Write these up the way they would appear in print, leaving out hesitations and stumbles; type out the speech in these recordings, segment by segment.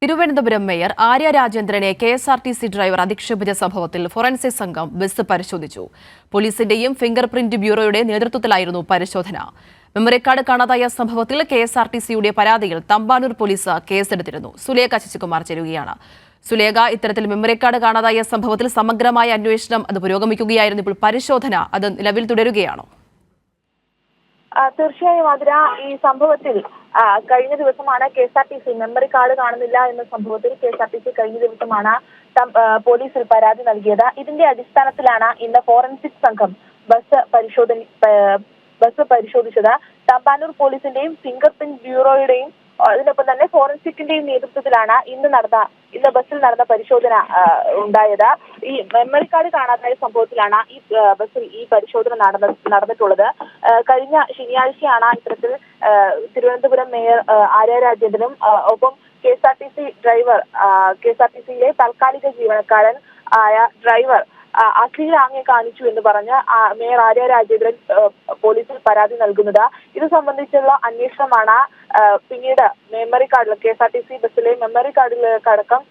Thiruvananthapuram mayor Arya രാജേന്ദ്രനെ KSRTC driver അധിക്ഷേപിച്ച സംഭവത്തിൽ ഫോറൻസിക് സംഘം ബസ് പരിശോധിച്ചു. പോലീസിന്റെയും ഫിംഗർ പ്രിന്റ് ബ്യൂറോയുടെ നേതൃത്വത്തിലായിരുന്നു പരിശോധന. മെമ്മറി കാർഡ് കാണാതായ സംഭവത്തിൽ കെഎസ്ആർടിസിയുടെ പരാതിയിൽ തമ്പാനൂർ പോലീസ് കേസെടുത്തിരുന്നു. സുലേഖ ശശികുമാർ ചേരുകയാണ്. സുലേഖ, ഇത്തരത്തിൽ മെമ്മറി കാർഡ് കാണാതായ സംഭവത്തിൽ സമഗ്രമായ അന്വേഷണം അത് പുരോഗമിക്കുകയായിരുന്നു. ഇപ്പോൾ പരിശോധന അത് നിലവിൽ തുടരുകയാണോ? തീർച്ചയായും അതിര, ഈ സംഭവത്തിൽ കഴിഞ്ഞ ദിവസമാണ് കെഎസ്ആർടിസി മെമ്മറി കാർഡ് കാണുന്നില്ല എന്ന സംഭവത്തിൽ കെഎസ്ആർടിസി കഴിഞ്ഞ ദിവസമാണ് പോലീസിൽ പരാതി നൽകിയത്. ഇതിന്റെ അടിസ്ഥാനത്തിലാണ് ഇന്ന് ഫോറൻസിക് സംഘം ബസ് പരിശോധിച്ചത്. തമ്പാനൂർ പോലീസിന്റെയും ഫിംഗർ പ്രിന്റ് ബ്യൂറോയുടെയും അതിനൊപ്പം തന്നെ ഫോറൻസിക്കിന്റെയും നേതൃത്വത്തിലാണ് ഇന്ന് ബസ്സിൽ നടന്ന പരിശോധന ഉണ്ടായത്. ഈ മെമ്മറി കാർഡ് കാണാതായ സംഭവത്തിലാണ് ഈ ബസ്സിൽ ഈ പരിശോധന നടന്നിട്ടുള്ളത്. കഴിഞ്ഞ ശനിയാഴ്ചയാണ് ഇത്തരത്തിൽ തിരുവനന്തപുരം മേയർ ആര്യ രാജേന്ദ്രനും ഒപ്പം കെഎസ്ആർടിസിയിലെ താൽക്കാലിക ജീവനക്കാരൻ ആയ ഡ്രൈവർ അശ്ലീലാംഗ്യം കാണിച്ചു എന്ന് പറഞ്ഞ് മേയർ ആര്യ രാജേന്ദ്രൻ പോലീസിൽ പരാതി നൽകുന്നത്. ഇത് സംബന്ധിച്ചുള്ള അന്വേഷണമാണ് പിന്നീട് മെമ്മറി കാർഡിൽ കെഎസ്ആർടിസി ബസ്സിലെ മെമ്മറി കാർഡിലടക്കം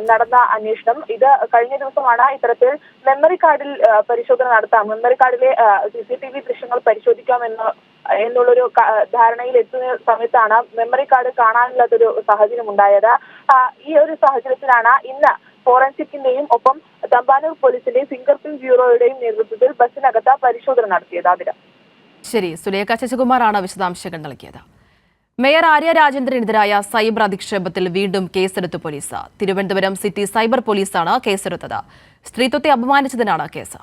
നടന്ന അന്വേഷണം. ഇത് കഴിഞ്ഞ ദിവസമാണ് ഇത്തരത്തിൽ മെമ്മറി കാർഡിൽ പരിശോധന നടത്താം, മെമ്മറി കാർഡിലെ CCTV ദൃശ്യങ്ങൾ പരിശോധിക്കാം എന്നുള്ളൊരു ധാരണയിൽ എത്തുന്ന സമയത്താണ് മെമ്മറി കാർഡ് കാണാനുള്ളതൊരു സാഹചര്യം ഉണ്ടായത്. ഈ ഒരു സാഹചര്യത്തിലാണ് ഇന്ന് ഫോറൻസിക്കിന്റെയും ഒപ്പം തമ്പാനൂർ പോലീസിന്റെയും ഫിംഗർ പ്രിന്റ് ബ്യൂറോയുടെയും നേതൃത്വത്തിൽ ബസ്സിനകത്ത് പരിശോധന നടത്തിയത്. ശരി, സുലേഖ ശശികുമാറാണ് വിശദാംശങ്ങൾ നൽകിയത്. മേയർ ആര്യ രാജേന്ദ്രനെതിരായ സൈബർ അധിക്ഷേപത്തിൽ വീണ്ടും കേസെടുത്തു പോലീസ്. തിരുവനന്തപുരം സിറ്റി സൈബർ പോലീസാണ് കേസെടുത്തത്. സ്ത്രീത്വത്തെ അപമാനിച്ചതിനാണ് കേസ്.